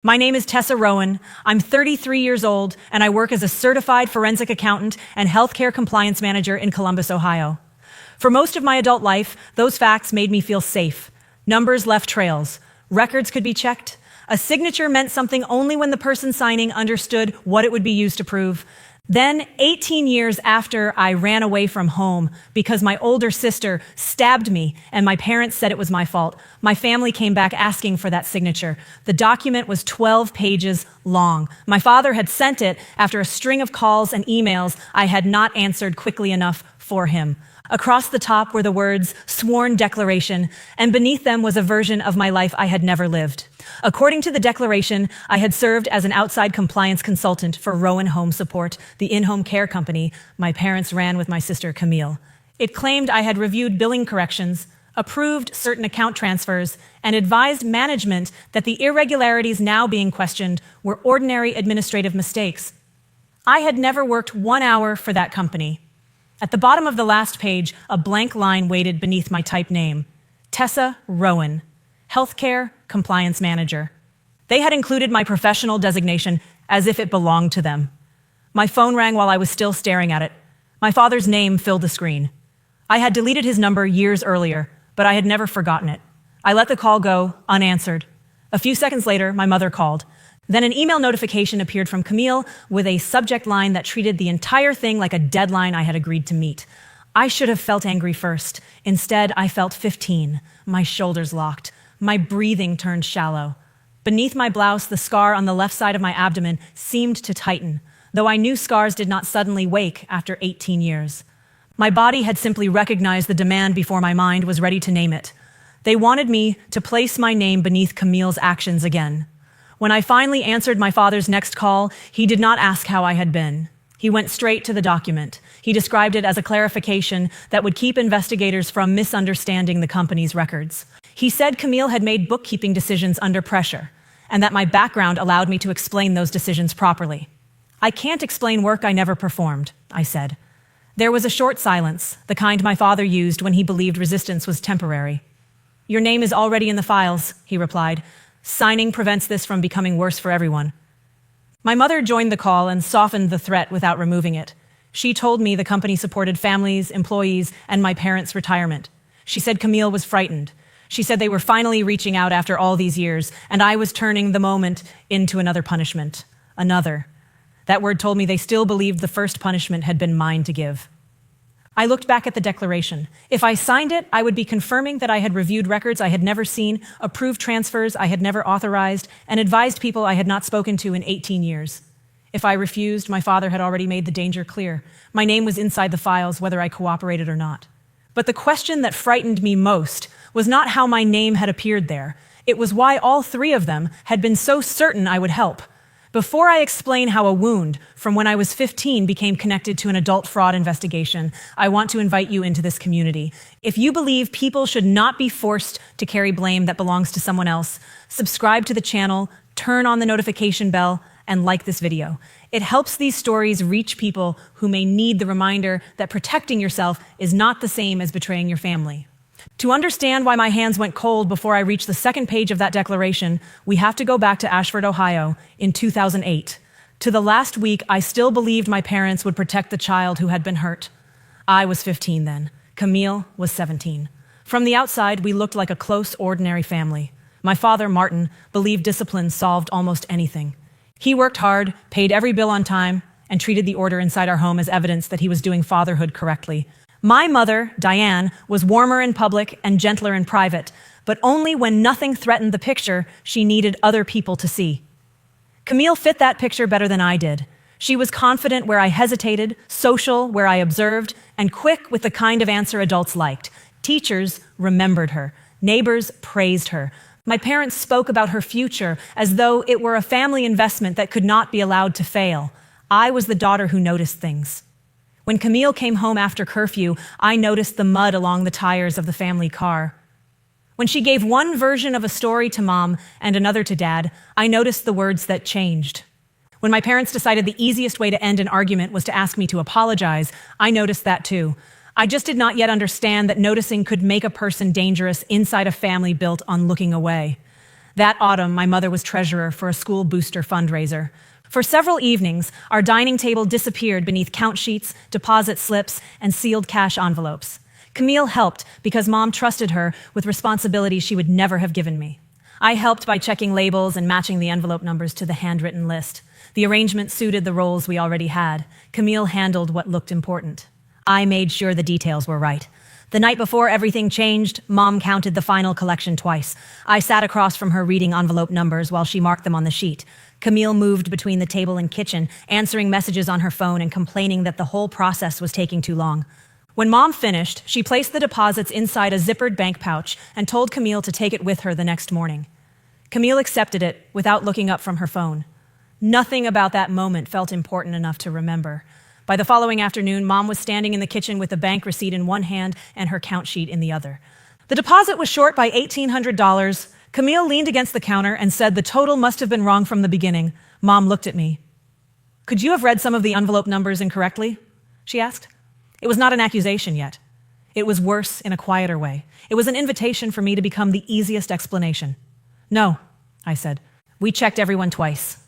My name is Tessa Rowan. I'm 33 years old, and I work as a certified forensic accountant and healthcare compliance manager in Columbus, Ohio. For most of my adult life, those facts made me feel safe. Numbers left trails. Records could be checked. A signature meant something only when the person signing understood what it would be used to prove. Then, 18 years after I ran away from home because my older sister stabbed me and my parents said it was my fault, my family came back asking for that signature. The document was 12 pages long. My father had sent it after a string of calls and emails I had not answered quickly enough for him. Across the top were the words, "Sworn Declaration," and beneath them was a version of my life I had never lived. According to the declaration, I had served as an outside compliance consultant for Rowan Home Support, the in-home care company my parents ran with my sister Camille. It claimed I had reviewed billing corrections, approved certain account transfers, and advised management that the irregularities now being questioned were ordinary administrative mistakes. I had never worked 1 hour for that company. At the bottom of the last page, a blank line waited beneath my typed name, Tessa Rowan, Healthcare Compliance Manager. They had included my professional designation as if it belonged to them. My phone rang while I was still staring at it. My father's name filled the screen. I had deleted his number years earlier, but I had never forgotten it. I let the call go unanswered. A few seconds later, my mother called. Then an email notification appeared from Camille with a subject line that treated the entire thing like a deadline I had agreed to meet. I should have felt angry first. Instead, I felt 15. My shoulders locked. My breathing turned shallow. Beneath my blouse, the scar on the left side of my abdomen seemed to tighten, though I knew scars did not suddenly wake after 18 years. My body had simply recognized the demand before my mind was ready to name it. They wanted me to place my name beneath Camille's actions again. When I finally answered my father's next call, he did not ask how I had been. He went straight to the document. He described it as a clarification that would keep investigators from misunderstanding the company's records. He said Camille had made bookkeeping decisions under pressure, and that my background allowed me to explain those decisions properly. "I can't explain work I never performed," I said. There was a short silence, the kind my father used when he believed resistance was temporary. "Your name is already in the files," he replied. "Signing prevents this from becoming worse for everyone." My mother joined the call and softened the threat without removing it. She told me the company supported families, employees, and my parents' retirement. She said Camille was frightened. She said they were finally reaching out after all these years, and I was turning the moment into another punishment. Another. That word told me they still believed the first punishment had been mine to give. I looked back at the declaration. If I signed it, I would be confirming that I had reviewed records I had never seen, approved transfers I had never authorized, and advised people I had not spoken to in 18 years. If I refused, my father had already made the danger clear. My name was inside the files, whether I cooperated or not. But the question that frightened me most was not how my name had appeared there. It was why all three of them had been so certain I would help. Before I explain how a wound from when I was 15 became connected to an adult fraud investigation, I want to invite you into this community. If you believe people should not be forced to carry blame that belongs to someone else, subscribe to the channel, turn on the notification bell, and like this video. It helps these stories reach people who may need the reminder that protecting yourself is not the same as betraying your family. To understand why my hands went cold before I reached the second page of that declaration, we have to go back to Ashford, Ohio, in 2008. To the last week, I still believed my parents would protect the child who had been hurt. I was 15 then. Camille was 17. From the outside, we looked like a close, ordinary family. My father, Martin, believed discipline solved almost anything. He worked hard, paid every bill on time, and treated the order inside our home as evidence that he was doing fatherhood correctly. My mother, Diane, was warmer in public and gentler in private, but only when nothing threatened the picture she needed other people to see. Camille fit that picture better than I did. She was confident where I hesitated, social where I observed, and quick with the kind of answer adults liked. Teachers remembered her. Neighbors praised her. My parents spoke about her future as though it were a family investment that could not be allowed to fail. I was the daughter who noticed things. When Camille came home after curfew, I noticed the mud along the tires of the family car. When she gave one version of a story to Mom and another to Dad, I noticed the words that changed. When my parents decided the easiest way to end an argument was to ask me to apologize, I noticed that too. I just did not yet understand that noticing could make a person dangerous inside a family built on looking away. That autumn, my mother was treasurer for a school booster fundraiser. For several evenings, our dining table disappeared beneath count sheets, deposit slips, and sealed cash envelopes. Camille helped because Mom trusted her with responsibilities she would never have given me. I helped by checking labels and matching the envelope numbers to the handwritten list. The arrangement suited the roles we already had. Camille handled what looked important. I made sure the details were right. The night before everything changed, Mom counted the final collection twice. I sat across from her reading envelope numbers while she marked them on the sheet. Camille moved between the table and kitchen, answering messages on her phone and complaining that the whole process was taking too long. When Mom finished, she placed the deposits inside a zippered bank pouch and told Camille to take it with her the next morning. Camille accepted it without looking up from her phone. Nothing about that moment felt important enough to remember. By the following afternoon, Mom was standing in the kitchen with the bank receipt in one hand and her count sheet in the other. The deposit was short by $1,800. Camille leaned against the counter and said the total must have been wrong from the beginning. Mom looked at me. "Could you have read some of the envelope numbers incorrectly?" she asked. It was not an accusation yet. It was worse in a quieter way. It was an invitation for me to become the easiest explanation. "No," I said. "We checked everyone twice."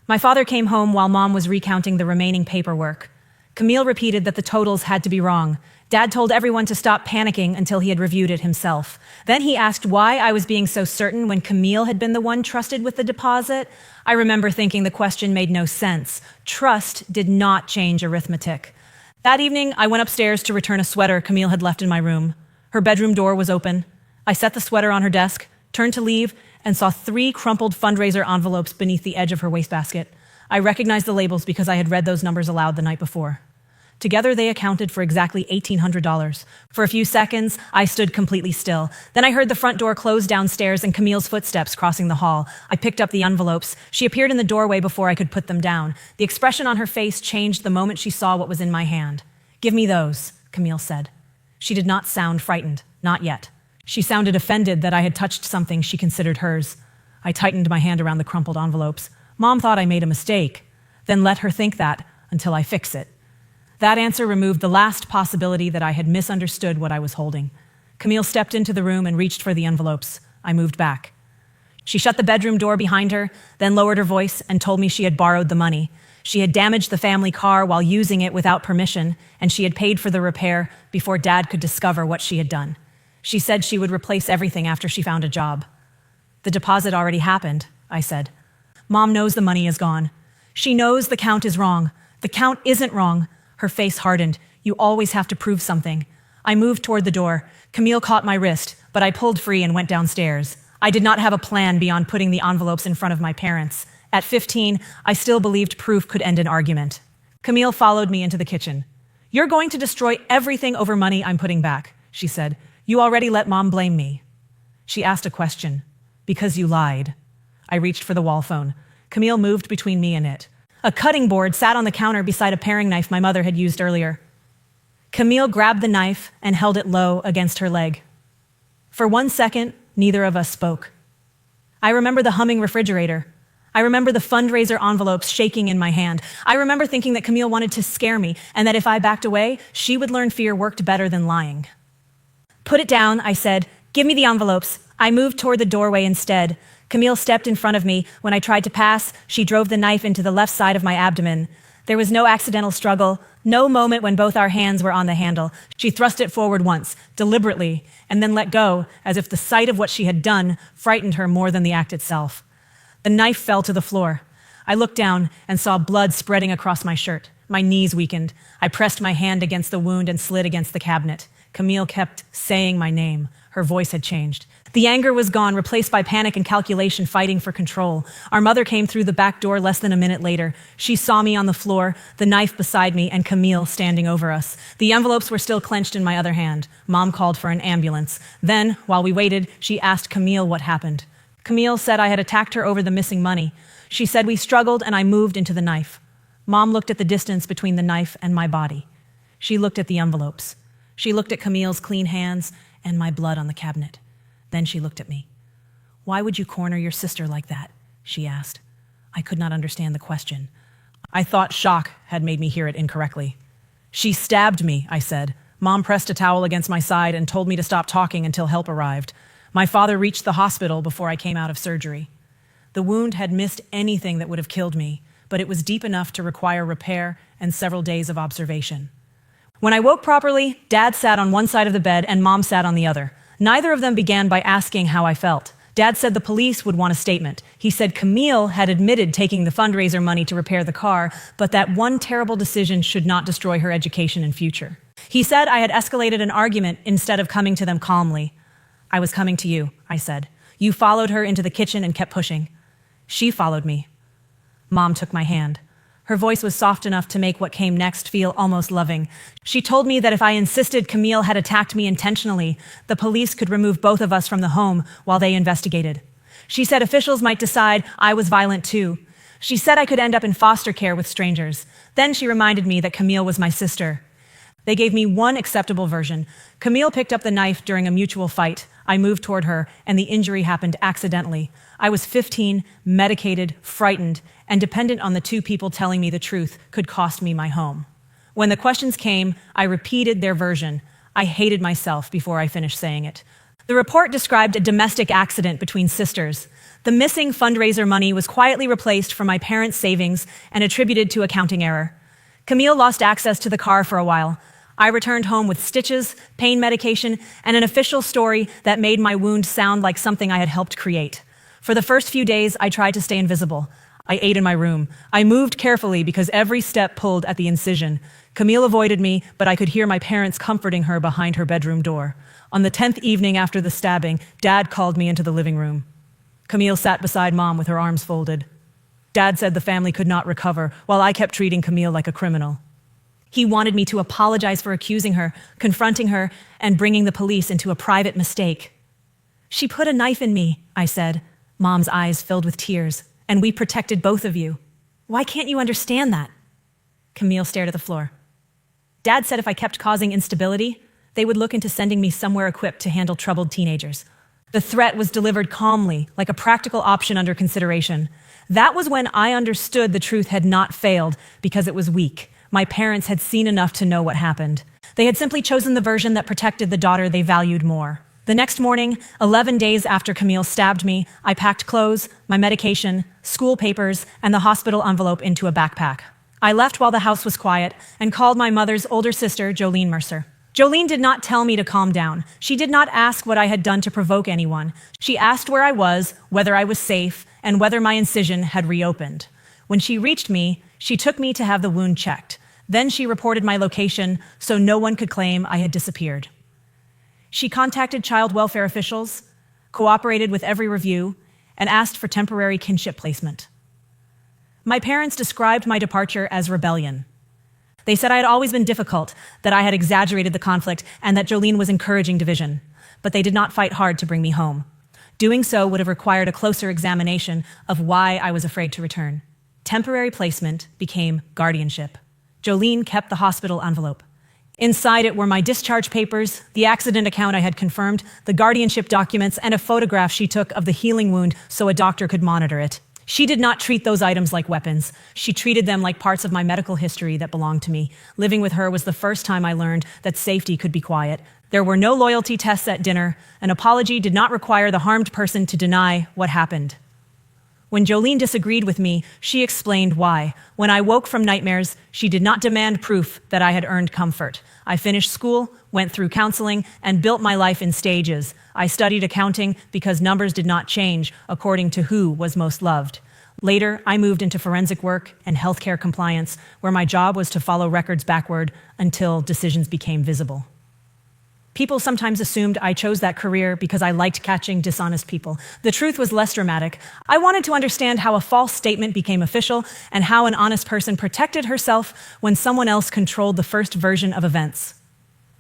My father came home while Mom was recounting the remaining paperwork. Camille repeated that the totals had to be wrong. Dad told everyone to stop panicking until he had reviewed it himself. Then he asked why I was being so certain when Camille had been the one trusted with the deposit. I remember thinking the question made no sense. Trust did not change arithmetic. That evening, I went upstairs to return a sweater Camille had left in my room. Her bedroom door was open. I set the sweater on her desk, turned to leave, and saw 3 crumpled fundraiser envelopes beneath the edge of her wastebasket. I recognized the labels because I had read those numbers aloud the night before. Together, they accounted for exactly $1,800. For a few seconds, I stood completely still. Then I heard the front door close downstairs and Camille's footsteps crossing the hall. I picked up the envelopes. She appeared in the doorway before I could put them down. The expression on her face changed the moment she saw what was in my hand. "Give me those," Camille said. She did not sound frightened, not yet. She sounded offended that I had touched something she considered hers. I tightened my hand around the crumpled envelopes. Mom thought I made a mistake. Then let her think that until I fix it. That answer removed the last possibility that I had misunderstood what I was holding. Camille stepped into the room and reached for the envelopes. I moved back. She shut the bedroom door behind her, then lowered her voice and told me she had borrowed the money. She had damaged the family car while using it without permission, and she had paid for the repair before Dad could discover what she had done. She said she would replace everything after she found a job. "The deposit already happened," I said. "Mom knows the money is gone. She knows the count is wrong. The count isn't wrong." Her face hardened. "You always have to prove something." I moved toward the door. Camille caught my wrist, but I pulled free and went downstairs. I did not have a plan beyond putting the envelopes in front of my parents. At 15, I still believed proof could end an argument. Camille followed me into the kitchen. "You're going to destroy everything over money I'm putting back," she said. "You already let Mom blame me." She asked a question. "Because you lied." I reached for the wall phone. Camille moved between me and it. A cutting board sat on the counter beside a paring knife my mother had used earlier. Camille grabbed the knife and held it low against her leg. For 1 second, neither of us spoke. I remember the humming refrigerator. I remember the fundraiser envelopes shaking in my hand. I remember thinking that Camille wanted to scare me and that if I backed away, she would learn fear worked better than lying. "Put it down," I said. "Give me the envelopes." I moved toward the doorway instead. Camille stepped in front of me. When I tried to pass, she drove the knife into the left side of my abdomen. There was no accidental struggle, no moment when both our hands were on the handle. She thrust it forward once, deliberately, and then let go, as if the sight of what she had done frightened her more than the act itself. The knife fell to the floor. I looked down and saw blood spreading across my shirt. My knees weakened. I pressed my hand against the wound and slid against the cabinet. Camille kept saying my name. Her voice had changed. The anger was gone, replaced by panic and calculation, fighting for control. Our mother came through the back door less than a minute later. She saw me on the floor, the knife beside me, and Camille standing over us. The envelopes were still clenched in my other hand. Mom called for an ambulance. Then, while we waited, she asked Camille what happened. Camille said I had attacked her over the missing money. She said we struggled and I moved into the knife. Mom looked at the distance between the knife and my body. She looked at the envelopes. She looked at Camille's clean hands and my blood on the cabinet. Then she looked at me. "Why would you corner your sister like that?" she asked. I could not understand the question. I thought shock had made me hear it incorrectly. "She stabbed me," I said. Mom pressed a towel against my side and told me to stop talking until help arrived. My father reached the hospital before I came out of surgery. The wound had missed anything that would have killed me, but it was deep enough to require repair and several days of observation. When I woke properly, Dad sat on one side of the bed and Mom sat on the other. Neither of them began by asking how I felt. Dad said the police would want a statement. He said Camille had admitted taking the fundraiser money to repair the car, but that one terrible decision should not destroy her education and future. He said I had escalated an argument instead of coming to them calmly. I was coming to you, I said. You followed her into the kitchen and kept pushing. She followed me. Mom took my hand. Her voice was soft enough to make what came next feel almost loving. She told me that if I insisted Camille had attacked me intentionally, the police could remove both of us from the home while they investigated. She said officials might decide I was violent too. She said I could end up in foster care with strangers. Then she reminded me that Camille was my sister. They gave me one acceptable version. Camille picked up the knife during a mutual fight. I moved toward her, and the injury happened accidentally. I was 15, medicated, frightened, and dependent on the two people telling me the truth could cost me my home. When the questions came, I repeated their version. I hated myself before I finished saying it. The report described a domestic accident between sisters. The missing fundraiser money was quietly replaced from my parents' savings and attributed to accounting error. Camille lost access to the car for a while. I returned home with stitches, pain medication, and an official story that made my wound sound like something I had helped create. For the first few days, I tried to stay invisible. I ate in my room. I moved carefully because every step pulled at the incision. Camille avoided me, but I could hear my parents comforting her behind her bedroom door. On the 10th evening after the stabbing, Dad called me into the living room. Camille sat beside Mom with her arms folded. Dad said the family could not recover, while I kept treating Camille like a criminal. He wanted me to apologize for accusing her, confronting her, and bringing the police into a private mistake. She put a knife in me, I said. Mom's eyes filled with tears. And we protected both of you. Why can't you understand that? Camille stared at the floor. Dad said if I kept causing instability, they would look into sending me somewhere equipped to handle troubled teenagers. The threat was delivered calmly, like a practical option under consideration. That was when I understood the truth had not failed because it was weak. My parents had seen enough to know what happened. They had simply chosen the version that protected the daughter they valued more. The next morning, 11 days after Camille stabbed me, I packed clothes, my medication, school papers, and the hospital envelope into a backpack. I left while the house was quiet and called my mother's older sister, Jolene Mercer. Jolene did not tell me to calm down. She did not ask what I had done to provoke anyone. She asked where I was, whether I was safe, and whether my incision had reopened. When she reached me, she took me to have the wound checked. Then she reported my location so no one could claim I had disappeared. She contacted child welfare officials, cooperated with every review, and asked for temporary kinship placement. My parents described my departure as rebellion. They said I had always been difficult, that I had exaggerated the conflict, and that Jolene was encouraging division. But they did not fight hard to bring me home. Doing so would have required a closer examination of why I was afraid to return. Temporary placement became guardianship. Jolene kept the hospital envelope. Inside it were my discharge papers, the accident account I had confirmed, the guardianship documents, and a photograph she took of the healing wound so a doctor could monitor it. She did not treat those items like weapons. She treated them like parts of my medical history that belonged to me. Living with her was the first time I learned that safety could be quiet. There were no loyalty tests at dinner. An apology did not require the harmed person to deny what happened. When Jolene disagreed with me, she explained why. When I woke from nightmares, she did not demand proof that I had earned comfort. I finished school, went through counseling, and built my life in stages. I studied accounting because numbers did not change according to who was most loved. Later, I moved into forensic work and healthcare compliance, where my job was to follow records backward until decisions became visible. People sometimes assumed I chose that career because I liked catching dishonest people. The truth was less dramatic. I wanted to understand how a false statement became official and how an honest person protected herself when someone else controlled the first version of events.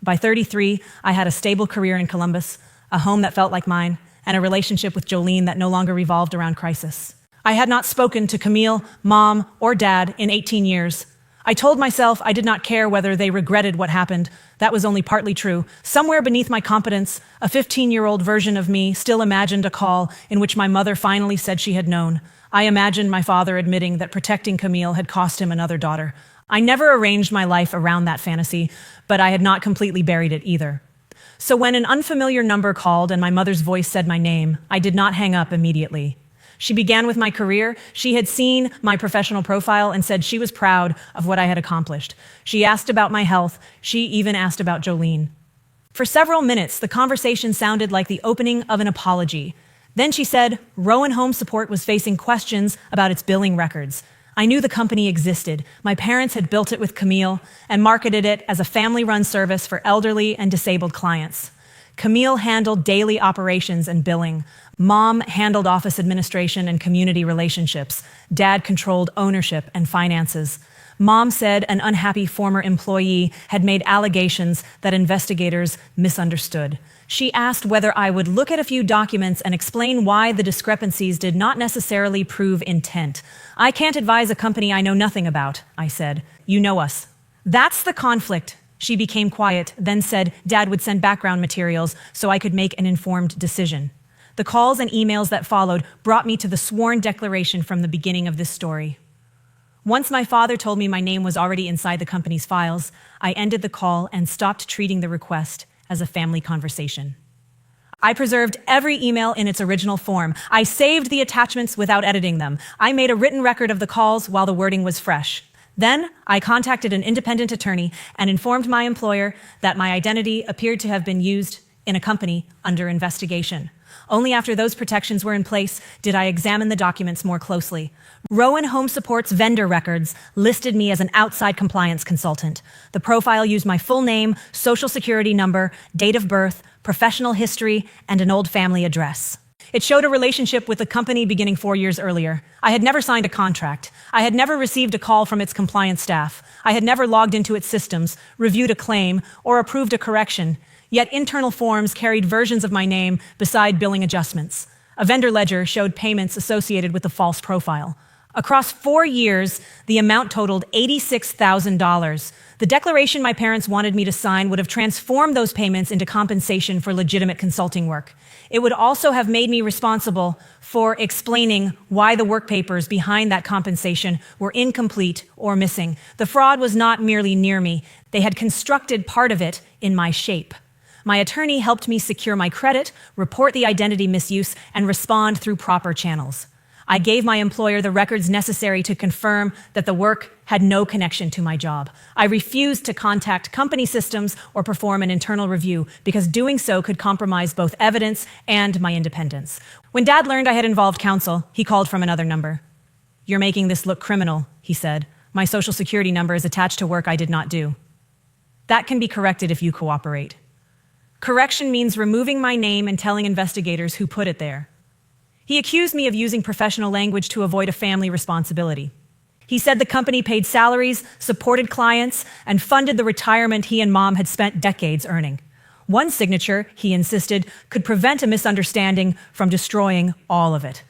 By 33, I had a stable career in Columbus, a home that felt like mine, and a relationship with Jolene that no longer revolved around crisis. I had not spoken to Camille, Mom, or Dad in 18 years. I told myself I did not care whether they regretted what happened. That was only partly true. Somewhere beneath my competence, a 15-year-old version of me still imagined a call in which my mother finally said she had known. I imagined my father admitting that protecting Camille had cost him another daughter. I never arranged my life around that fantasy, but I had not completely buried it either. So when an unfamiliar number called and my mother's voice said my name, I did not hang up immediately. She began with my career. She had seen my professional profile and said she was proud of what I had accomplished. She asked about my health. She even asked about Jolene. For several minutes, the conversation sounded like the opening of an apology. Then she said Rowan Home Support was facing questions about its billing records. I knew the company existed. My parents had built it with Camille and marketed it as a family-run service for elderly and disabled clients. Camille handled daily operations and billing. Mom handled office administration and community relationships. Dad controlled ownership and finances. Mom said an unhappy former employee had made allegations that investigators misunderstood. She asked whether I would look at a few documents and explain why the discrepancies did not necessarily prove intent. I can't advise a company I know nothing about, I said. You know us. That's the conflict. She became quiet, then said Dad would send background materials so I could make an informed decision. The calls and emails that followed brought me to the sworn declaration from the beginning of this story. Once my father told me my name was already inside the company's files, I ended the call and stopped treating the request as a family conversation. I preserved every email in its original form. I saved the attachments without editing them. I made a written record of the calls while the wording was fresh. Then I contacted an independent attorney and informed my employer that my identity appeared to have been used in a company under investigation. Only after those protections were in place did I examine the documents more closely. Rowan Home Support's vendor records listed me as an outside compliance consultant. The profile used my full name, social security number, date of birth, professional history, and an old family address. It showed a relationship with the company beginning 4 years earlier. I had never signed a contract. I had never received a call from its compliance staff. I had never logged into its systems, reviewed a claim, or approved a correction. Yet internal forms carried versions of my name beside billing adjustments. A vendor ledger showed payments associated with the false profile. Across 4 years, the amount totaled $86,000. The declaration my parents wanted me to sign would have transformed those payments into compensation for legitimate consulting work. It would also have made me responsible for explaining why the work papers behind that compensation were incomplete or missing. The fraud was not merely near me. They had constructed part of it in my shape. My attorney helped me secure my credit, report the identity misuse, and respond through proper channels. I gave my employer the records necessary to confirm that the work had no connection to my job. I refused to contact company systems or perform an internal review because doing so could compromise both evidence and my independence. When Dad learned I had involved counsel, he called from another number. "You're making this look criminal," he said. "My social security number is attached to work I did not do." "That can be corrected if you cooperate." Correction means removing my name and telling investigators who put it there. He accused me of using professional language to avoid a family responsibility. He said the company paid salaries, supported clients, and funded the retirement he and Mom had spent decades earning. One signature, he insisted, could prevent a misunderstanding from destroying all of it.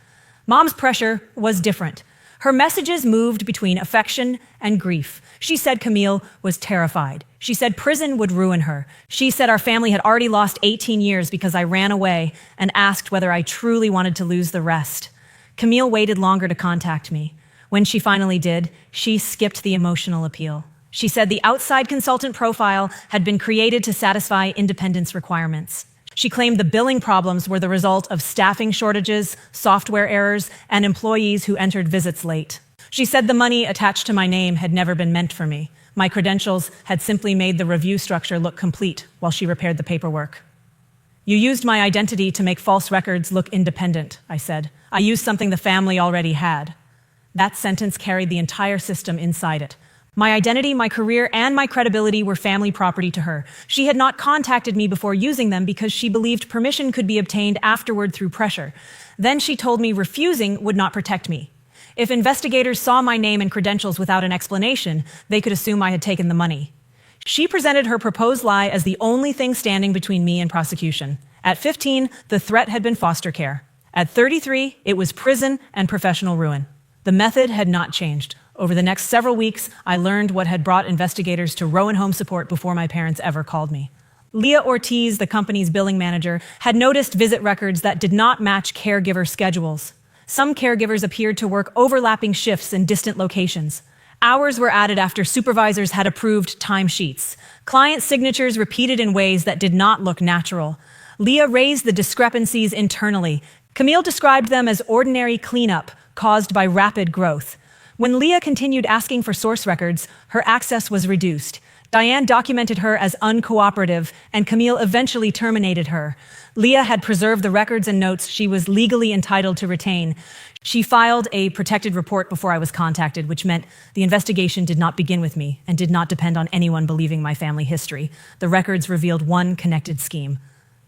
Mom's pressure was different. Her messages moved between affection and grief. She said Camille was terrified. She said prison would ruin her. She said our family had already lost 18 years because I ran away and asked whether I truly wanted to lose the rest. Camille waited longer to contact me. When she finally did, she skipped the emotional appeal. She said the outside consultant profile had been created to satisfy independence requirements. She claimed the billing problems were the result of staffing shortages, software errors, and employees who entered visits late. She said the money attached to my name had never been meant for me. My credentials had simply made the review structure look complete while she repaired the paperwork. "You used my identity to make false records look independent," I said. "I used something the family already had." That sentence carried the entire system inside it. My identity, my career, and my credibility were family property to her. She had not contacted me before using them because she believed permission could be obtained afterward through pressure. Then she told me refusing would not protect me. If investigators saw my name and credentials without an explanation, they could assume I had taken the money. She presented her proposed lie as the only thing standing between me and prosecution. At 15, the threat had been foster care. At 33, it was prison and professional ruin. The method had not changed. Over the next several weeks, I learned what had brought investigators to Rowan Home Support before my parents ever called me. Leah Ortiz, the company's billing manager, had noticed visit records that did not match caregiver schedules. Some caregivers appeared to work overlapping shifts in distant locations. Hours were added after supervisors had approved timesheets. Client signatures repeated in ways that did not look natural. Leah raised the discrepancies internally. Camille described them as ordinary cleanup caused by rapid growth. When Leah continued asking for source records, her access was reduced. Diane documented her as uncooperative, and Camille eventually terminated her. Leah had preserved the records and notes she was legally entitled to retain. She filed a protected report before I was contacted, which meant the investigation did not begin with me and did not depend on anyone believing my family history. The records revealed one connected scheme.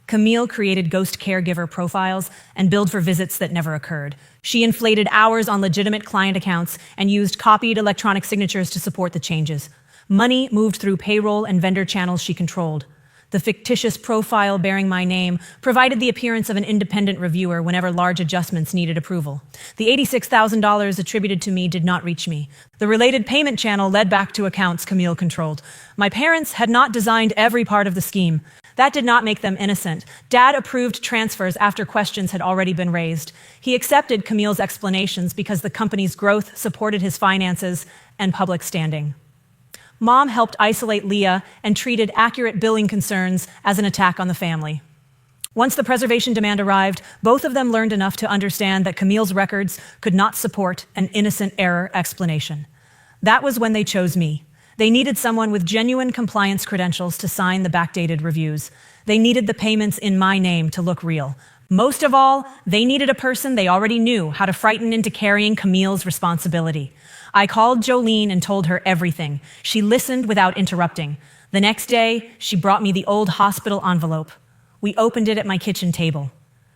Camille created ghost caregiver profiles and billed for visits that never occurred. She inflated hours on legitimate client accounts and used copied electronic signatures to support the changes. Money moved through payroll and vendor channels she controlled. The fictitious profile bearing my name provided the appearance of an independent reviewer whenever large adjustments needed approval. The $86,000 attributed to me did not reach me. The related payment channel led back to accounts Camille controlled. My parents had not designed every part of the scheme. That did not make them innocent. Dad approved transfers after questions had already been raised. He accepted Camille's explanations because the company's growth supported his finances and public standing. Mom helped isolate Leah and treated accurate billing concerns as an attack on the family. Once the preservation demand arrived, both of them learned enough to understand that Camille's records could not support an innocent error explanation. That was when they chose me. They needed someone with genuine compliance credentials to sign the backdated reviews. They needed the payments in my name to look real. Most of all, they needed a person they already knew how to frighten into carrying Camille's responsibility. I called Jolene and told her everything. She listened without interrupting. The next day, she brought me the old hospital envelope. We opened it at my kitchen table.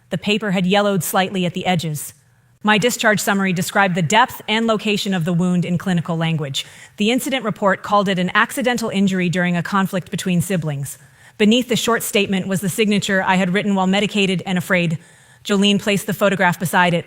The paper had yellowed slightly at the edges. My discharge summary described the depth and location of the wound in clinical language. The incident report called it an accidental injury during a conflict between siblings. Beneath the short statement was the signature I had written while medicated and afraid. Jolene placed the photograph beside it.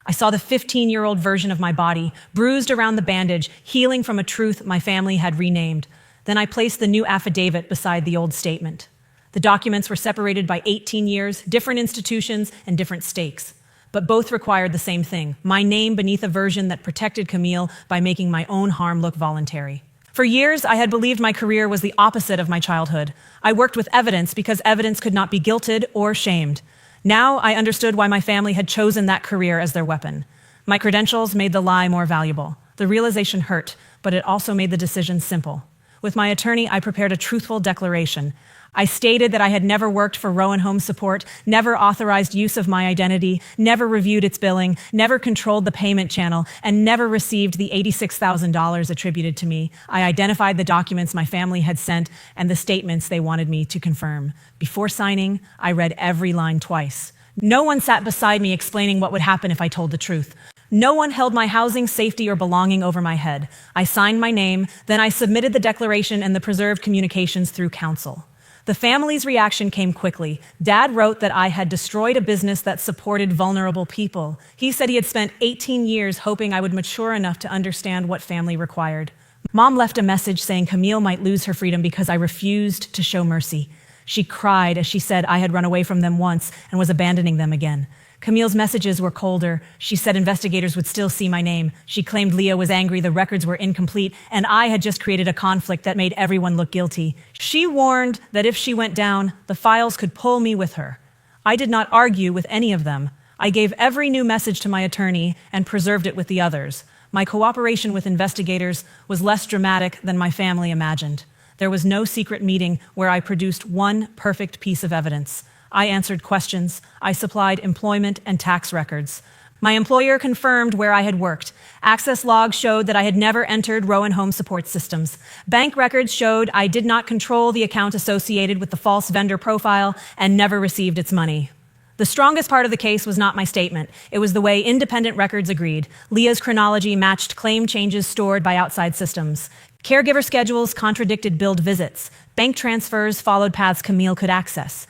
I saw the 15-year-old version of my body, bruised around the bandage, healing from a truth my family had renamed. Then I placed the new affidavit beside the old statement. The documents were separated by 18 years, different institutions, and different stakes. But both required the same thing, my name beneath a version that protected Camille by making my own harm look voluntary. For years, I had believed my career was the opposite of my childhood. I worked with evidence because evidence could not be guilted or shamed. Now I understood why my family had chosen that career as their weapon. My credentials made the lie more valuable. The realization hurt, but it also made the decision simple. With my attorney, I prepared a truthful declaration. I stated that I had never worked for Rowan Home Support, never authorized use of my identity, never reviewed its billing, never controlled the payment channel, and never received the $86,000 attributed to me. I identified the documents my family had sent and the statements they wanted me to confirm. Before signing, I read every line twice. No one sat beside me explaining what would happen if I told the truth. No one held my housing, safety, or belonging over my head. I signed my name, then I submitted the declaration and the preserved communications through counsel. The family's reaction came quickly. Dad wrote that I had destroyed a business that supported vulnerable people. He said he had spent 18 years hoping I would mature enough to understand what family required. Mom left a message saying Camille might lose her freedom because I refused to show mercy. She cried as she said I had run away from them once and was abandoning them again. Camille's messages were colder. She said investigators would still see my name. She claimed Leah was angry, the records were incomplete, and I had just created a conflict that made everyone look guilty. She warned that if she went down, the files could pull me with her. I did not argue with any of them. I gave every new message to my attorney and preserved it with the others. My cooperation with investigators was less dramatic than my family imagined. There was no secret meeting where I produced one perfect piece of evidence. I answered questions. I supplied employment and tax records. My employer confirmed where I had worked. Access logs showed that I had never entered Rowan Home Support systems. Bank records showed I did not control the account associated with the false vendor profile and never received its money. The strongest part of the case was not my statement. It was the way independent records agreed. Leah's chronology matched claim changes stored by outside systems. Caregiver schedules contradicted billed visits. Bank transfers followed paths Camille could access.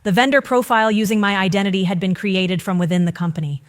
The vendor profile using my identity had been created from within the company.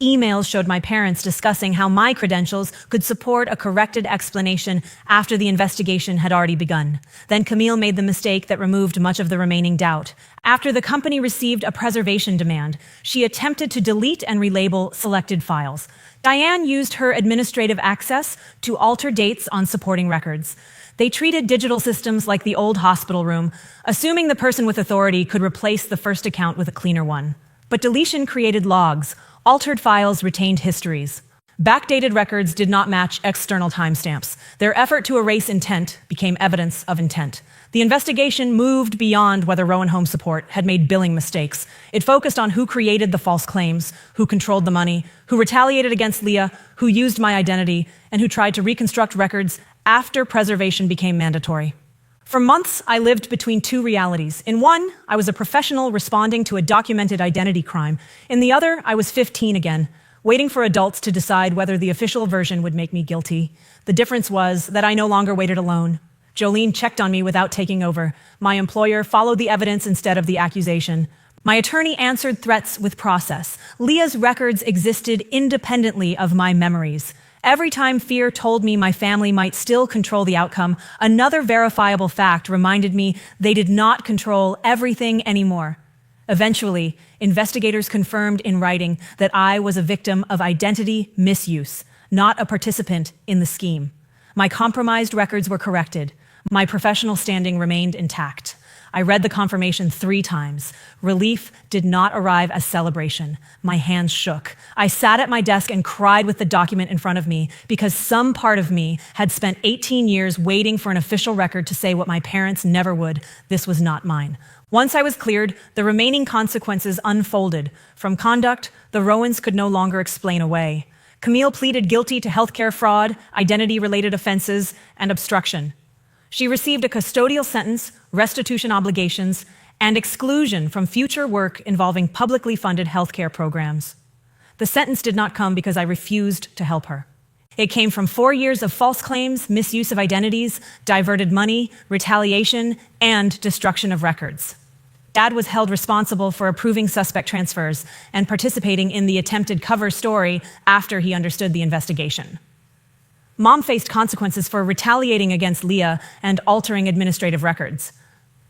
Emails showed my parents discussing how my credentials could support a corrected explanation after the investigation had already begun. Then Camille made the mistake that removed much of the remaining doubt. After the company received a preservation demand, she attempted to delete and relabel selected files. Diane used her administrative access to alter dates on supporting records. They treated digital systems like the old hospital room, assuming the person with authority could replace the first account with a cleaner one. But deletion created logs, altered files retained histories. Backdated records did not match external timestamps. Their effort to erase intent became evidence of intent. The investigation moved beyond whether Rowan Home Support had made billing mistakes. It focused on who created the false claims, who controlled the money, who retaliated against Leah, who used my identity, and who tried to reconstruct records after preservation became mandatory. For months, I lived between two realities. In one, I was a professional responding to a documented identity crime. In the other, I was 15 again, waiting for adults to decide whether the official version would make me guilty. The difference was that I no longer waited alone. Jolene checked on me without taking over. My employer followed the evidence instead of the accusation. My attorney answered threats with process. Leah's records existed independently of my memories. Every time fear told me my family might still control the outcome, another verifiable fact reminded me they did not control everything anymore. Eventually, investigators confirmed in writing that I was a victim of identity misuse, not a participant in the scheme. My compromised records were corrected. My professional standing remained intact. I read the confirmation 3 times. Relief did not arrive as celebration. My hands shook. I sat at my desk and cried with the document in front of me because some part of me had spent 18 years waiting for an official record to say what my parents never would. This was not mine. Once I was cleared, the remaining consequences unfolded. From conduct, the Rowans could no longer explain away. Camille pleaded guilty to healthcare fraud, identity-related offenses, and obstruction. She received a custodial sentence, restitution obligations, and exclusion from future work involving publicly funded healthcare programs. The sentence did not come because I refused to help her. It came from 4 years of false claims, misuse of identities, diverted money, retaliation, and destruction of records. Dad was held responsible for approving suspect transfers and participating in the attempted cover story after he understood the investigation. Mom faced consequences for retaliating against Leah and altering administrative records.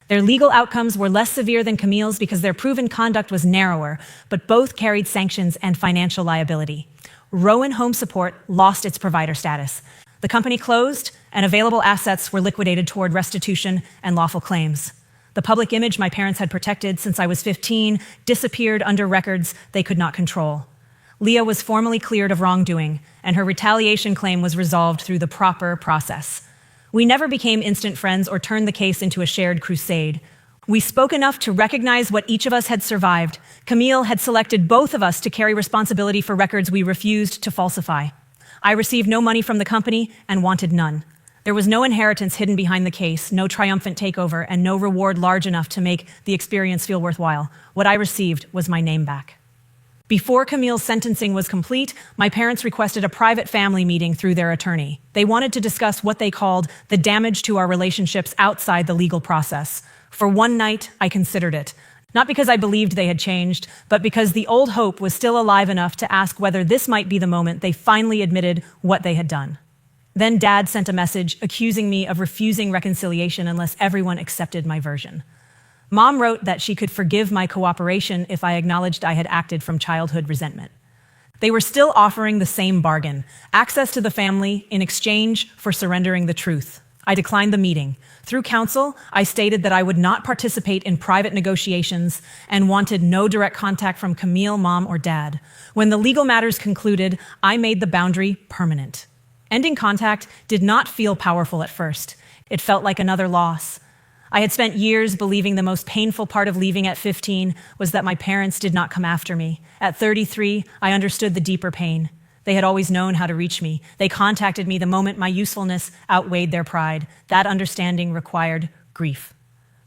Their legal outcomes were less severe than Camille's because their proven conduct was narrower, but both carried sanctions and financial liability. Rowan Home Support lost its provider status. The company closed, and available assets were liquidated toward restitution and lawful claims. The public image my parents had protected since I was 15 disappeared under records they could not control. Leah was formally cleared of wrongdoing, and her retaliation claim was resolved through the proper process. We never became instant friends or turned the case into a shared crusade. We spoke enough to recognize what each of us had survived. Camille had selected both of us to carry responsibility for records we refused to falsify. I received no money from the company and wanted none. There was no inheritance hidden behind the case, no triumphant takeover, and no reward large enough to make the experience feel worthwhile. What I received was my name back. Before Camille's sentencing was complete, my parents requested a private family meeting through their attorney. They wanted to discuss what they called the damage to our relationships outside the legal process. For one night, I considered it. Not because I believed they had changed, but because the old hope was still alive enough to ask whether this might be the moment they finally admitted what they had done. Then Dad sent a message accusing me of refusing reconciliation unless everyone accepted my version. Mom wrote that she could forgive my cooperation if I acknowledged I had acted from childhood resentment. They were still offering the same bargain, access to the family in exchange for surrendering the truth. I declined the meeting. Through counsel, I stated that I would not participate in private negotiations and wanted no direct contact from Camille, Mom, or Dad. When the legal matters concluded, I made the boundary permanent. Ending contact did not feel powerful at first. It felt like another loss. I had spent years believing the most painful part of leaving at 15 was that my parents did not come after me. At 33, I understood the deeper pain. They had always known how to reach me. They contacted me the moment my usefulness outweighed their pride. That understanding required grief.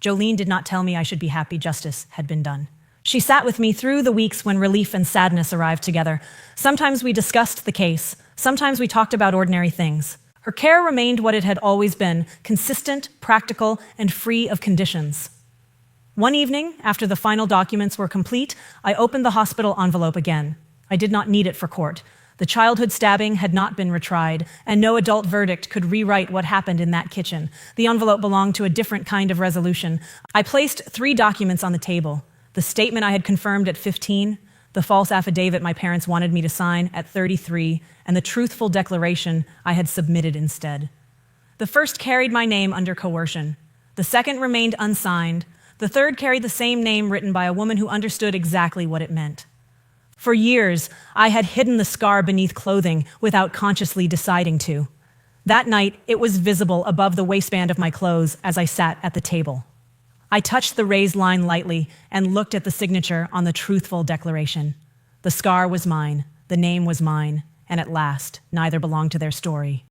Jolene did not tell me I should be happy justice had been done. She sat with me through the weeks when relief and sadness arrived together. Sometimes we discussed the case. Sometimes we talked about ordinary things. Her care remained what it had always been, consistent, practical, and free of conditions. One evening, after the final documents were complete, I opened the hospital envelope again. I did not need it for court. The childhood stabbing had not been retried, and no adult verdict could rewrite what happened in that kitchen. The envelope belonged to a different kind of resolution. I placed 3 documents on the table: the statement I had confirmed at 15, the false affidavit my parents wanted me to sign at 33, and the truthful declaration I had submitted instead. The first carried my name under coercion. The second remained unsigned. The third carried the same name written by a woman who understood exactly what it meant. For years, I had hidden the scar beneath clothing without consciously deciding to. That night, it was visible above the waistband of my clothes as I sat at the table. I touched the raised line lightly and looked at the signature on the truthful declaration. The scar was mine, the name was mine, and at last, neither belonged to their story.